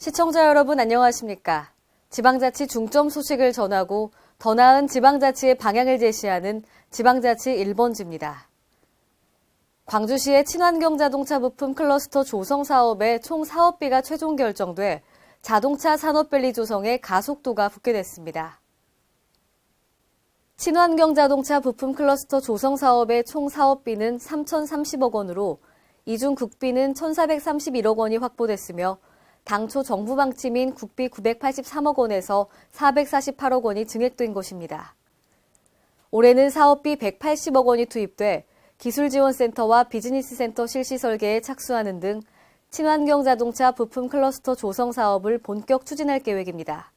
시청자 여러분 안녕하십니까? 지방자치 중점 소식을 전하고 더 나은 지방자치의 방향을 제시하는 지방자치 1번지입니다. 광주시의 친환경 자동차 부품 클러스터 조성 사업의 총 사업비가 최종 결정돼 자동차 산업밸리 조성에 가속도가 붙게 됐습니다. 친환경 자동차 부품 클러스터 조성 사업의 총 사업비는 3,030억 원으로 이중 국비는 1,431억 원이 확보됐으며 당초 정부 방침인 국비 983억 원에서 448억 원이 증액된 것입니다. 올해는 사업비 180억 원이 투입돼 기술지원센터와 비즈니스센터 실시 설계에 착수하는 등 친환경 자동차 부품 클러스터 조성 사업을 본격 추진할 계획입니다.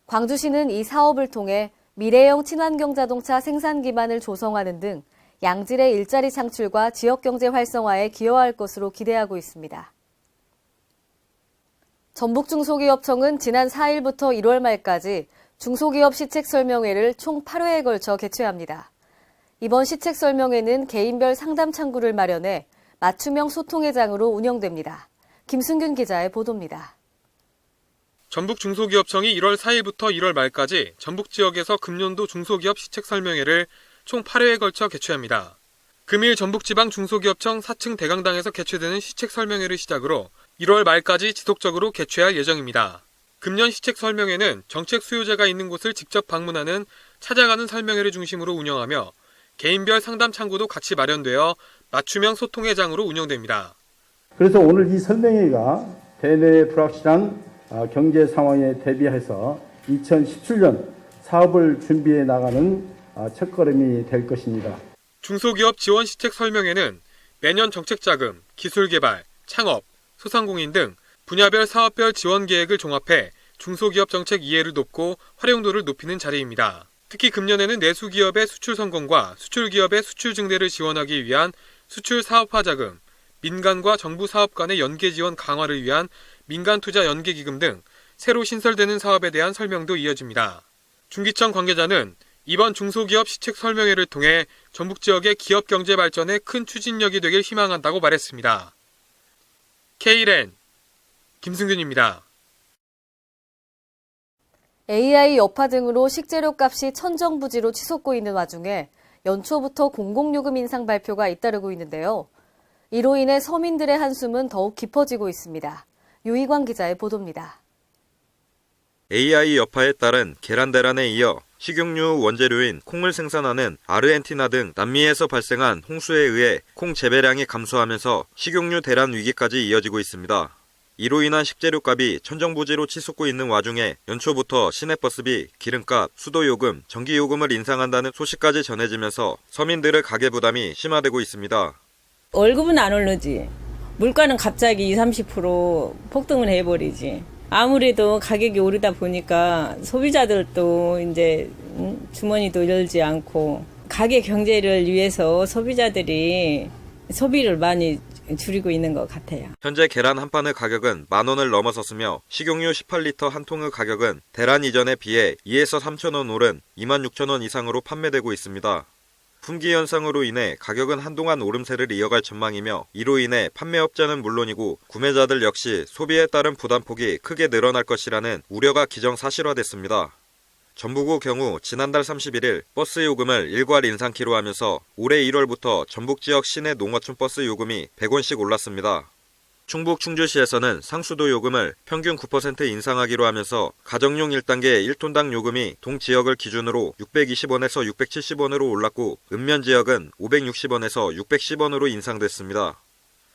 광주시는 이 사업을 통해 미래형 친환경 자동차 생산 기반을 조성하는 등 양질의 일자리 창출과 지역경제 활성화에 기여할 것으로 기대하고 있습니다. 전북중소기업청은 지난 4일부터 1월 말까지 중소기업 시책설명회를 총 8회에 걸쳐 개최합니다. 이번 시책설명회는 개인별 상담 창구를 마련해 맞춤형 소통회장으로 운영됩니다. 김승균 기자의 보도입니다. 전북중소기업청이 1월 4일부터 1월 말까지 전북 지역에서 금년도 중소기업 시책설명회를 총 8회에 걸쳐 개최합니다. 금일 전북지방중소기업청 4층 대강당에서 개최되는 시책설명회를 시작으로 1월 말까지 지속적으로 개최할 예정입니다. 금년 시책설명회는 정책 수요자가 있는 곳을 직접 방문하는 찾아가는 설명회를 중심으로 운영하며 개인별 상담 창구도 같이 마련되어 맞춤형 소통회장으로 운영됩니다. 그래서 오늘 이 설명회가 대내의 불확실한 경제 상황에 대비해서 2017년 사업을 준비해 나가는 첫걸음이 될 것입니다. 중소기업 지원 시책 설명회는 매년 정책자금, 기술개발, 창업, 소상공인 등 분야별 사업별 지원 계획을 종합해 중소기업 정책 이해를 돕고 활용도를 높이는 자리입니다. 특히 금년에는 내수기업의 수출 성공과 수출기업의 수출 증대를 지원하기 위한 수출 사업화 자금, 민간과 정부 사업 간의 연계 지원 강화를 위한 민간투자 연계기금 등 새로 신설되는 사업에 대한 설명도 이어집니다. 중기청 관계자는 이번 중소기업 시책 설명회를 통해 전북 지역의 기업 경제 발전에 큰 추진력이 되길 희망한다고 말했습니다. K랜 김승균입니다. AI 여파 등으로 식재료 값이 천정부지로 치솟고 있는 와중에 연초부터 공공요금 인상 발표가 잇따르고 있는데요. 이로 인해 서민들의 한숨은 더욱 깊어지고 있습니다. 유희광 기자의 보도입니다. AI 여파에 따른 계란 대란에 이어 식용유 원재료인 콩을 생산하는 아르헨티나 등 남미에서 발생한 홍수에 의해 콩 재배량이 감소하면서 식용유 대란 위기까지 이어지고 있습니다. 이로 인한 식재료값이 천정부지로 치솟고 있는 와중에 연초부터 시내버스비, 기름값, 수도요금, 전기요금을 인상한다는 소식까지 전해지면서 서민들의 가계 부담이 심화되고 있습니다. 월급은 안 오르지. 물가는 갑자기 20-30% 폭등을 해버리지. 아무래도 가격이 오르다 보니까 소비자들도 이제 주머니도 열지 않고 가계 경제를 위해서 소비자들이 소비를 많이 줄이고 있는 것 같아요. 현재 계란 한 판의 가격은 10,000원을 넘어섰으며 식용유 18리터 한 통의 가격은 대란 이전에 비해 2에서 3,000원 오른 26,000원 이상으로 판매되고 있습니다. 품귀 현상으로 인해 가격은 한동안 오름세를 이어갈 전망이며 이로 인해 판매업자는 물론이고 구매자들 역시 소비에 따른 부담폭이 크게 늘어날 것이라는 우려가 기정사실화됐습니다. 전북의 경우 지난달 31일 버스 요금을 일괄 인상키로 하면서 올해 1월부터 전북 지역 시내 농어촌 버스 요금이 100원씩 올랐습니다. 충북 충주시에서는 상수도 요금을 평균 9% 인상하기로 하면서 가정용 1단계 1톤당 요금이 동지역을 기준으로 620원에서 670원으로 올랐고 읍면 지역은 560원에서 610원으로 인상됐습니다.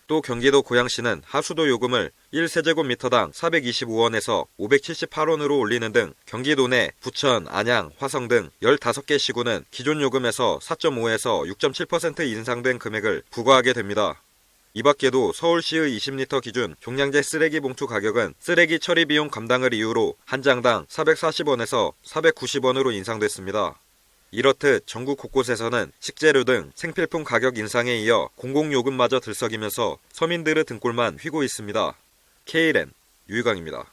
또 경기도 고양시는 하수도 요금을 1세제곱미터당 425원에서 578원으로 올리는 등 경기도 내 부천, 안양, 화성 등 15개 시군은 기존 요금에서 4.5에서 6.7% 인상된 금액을 부과하게 됩니다. 이 밖에도 서울시의 20리터 기준 종량제 쓰레기 봉투 가격은 쓰레기 처리 비용 감당을 이유로 한 장당 440원에서 490원으로 인상됐습니다. 이렇듯 전국 곳곳에서는 식재료 등 생필품 가격 인상에 이어 공공요금마저 들썩이면서 서민들의 등골만 휘고 있습니다. K랜 유희광입니다.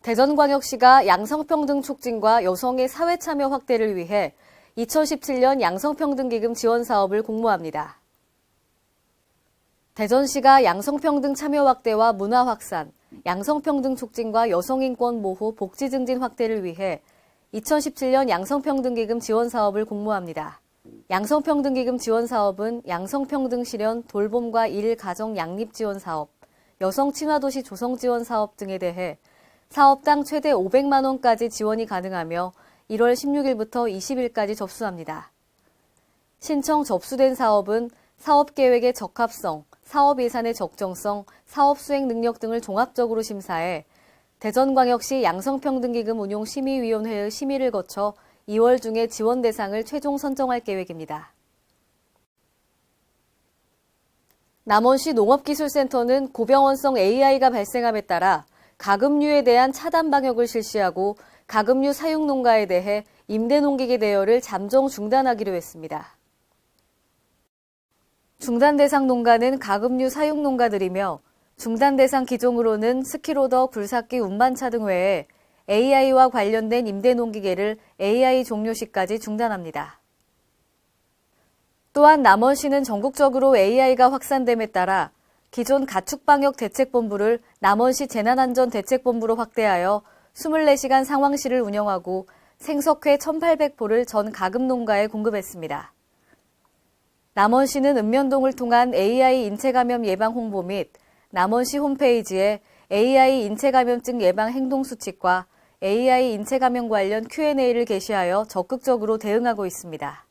대전광역시가 양성평등 촉진과 여성의 사회참여 확대를 위해 2017년 양성평등기금 지원 사업을 공모합니다. 대전시가 양성평등 참여 확대와 문화 확산, 양성평등 촉진과 여성인권 보호, 복지 증진 확대를 위해 2017년 양성평등기금 지원 사업을 공모합니다. 양성평등기금 지원 사업은 양성평등 실현, 돌봄과 일, 가정, 양립 지원 사업, 여성 친화도시 조성 지원 사업 등에 대해 사업당 최대 500만 원까지 지원이 가능하며 1월 16일부터 20일까지 접수합니다. 신청 접수된 사업은 사업계획의 적합성, 사업 예산의 적정성, 사업 수행 능력 등을 종합적으로 심사해 대전광역시 양성평등기금 운용심의위원회의 심의를 거쳐 2월 중에 지원 대상을 최종 선정할 계획입니다. 남원시 농업기술센터는 고병원성 AI가 발생함에 따라 가금류에 대한 차단 방역을 실시하고 가금류 사육 농가에 대해 임대 농기계 대여를 잠정 중단하기로 했습니다. 중단 대상 농가는 가금류 사육 농가들이며 중단 대상 기종으로는 스키로더, 굴삭기, 운반차 등 외에 AI와 관련된 임대 농기계를 AI 종료 시까지 중단합니다. 또한 남원시는 전국적으로 AI가 확산됨에 따라 기존 가축방역대책본부를 남원시 재난안전대책본부로 확대하여 24시간 상황실을 운영하고 생석회 1,800포를 전 가금농가에 공급했습니다. 남원시는 읍면동을 통한 AI 인체감염 예방 홍보 및 남원시 홈페이지에 AI 인체감염증 예방 행동수칙과 AI 인체감염 관련 Q&A를 게시하여 적극적으로 대응하고 있습니다.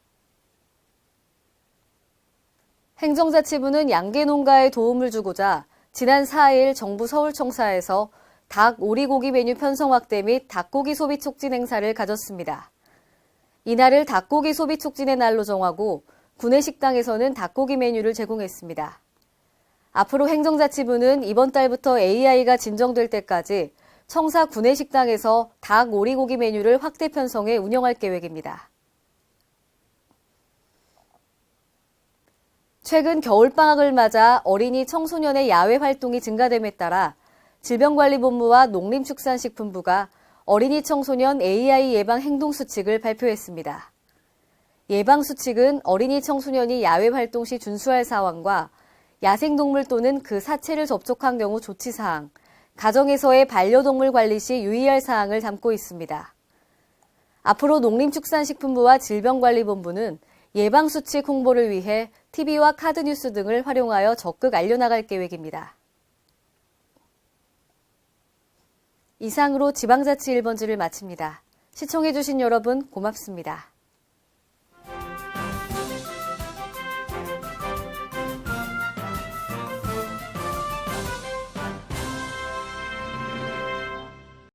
행정자치부는 양계농가에 도움을 주고자 지난 4일 정부 서울청사에서 닭, 오리고기 메뉴 편성 확대 및 닭고기 소비 촉진 행사를 가졌습니다. 이날을 닭고기 소비 촉진의 날로 정하고 구내식당에서는 닭고기 메뉴를 제공했습니다. 앞으로 행정자치부는 이번 달부터 AI가 진정될 때까지 청사 구내식당에서 닭, 오리고기 메뉴를 확대 편성해 운영할 계획입니다. 최근 겨울방학을 맞아 어린이 청소년의 야외 활동이 증가됨에 따라 질병관리본부와 농림축산식품부가 어린이 청소년 AI 예방 행동수칙을 발표했습니다. 예방수칙은 어린이 청소년이 야외 활동 시 준수할 사항과 야생동물 또는 그 사체를 접촉한 경우 조치사항, 가정에서의 반려동물 관리 시 유의할 사항을 담고 있습니다. 앞으로 농림축산식품부와 질병관리본부는 예방수칙 홍보를 위해 TV와 카드뉴스 등을 활용하여 적극 알려나갈 계획입니다. 이상으로 지방자치 1번지를 마칩니다. 시청해주신 여러분 고맙습니다.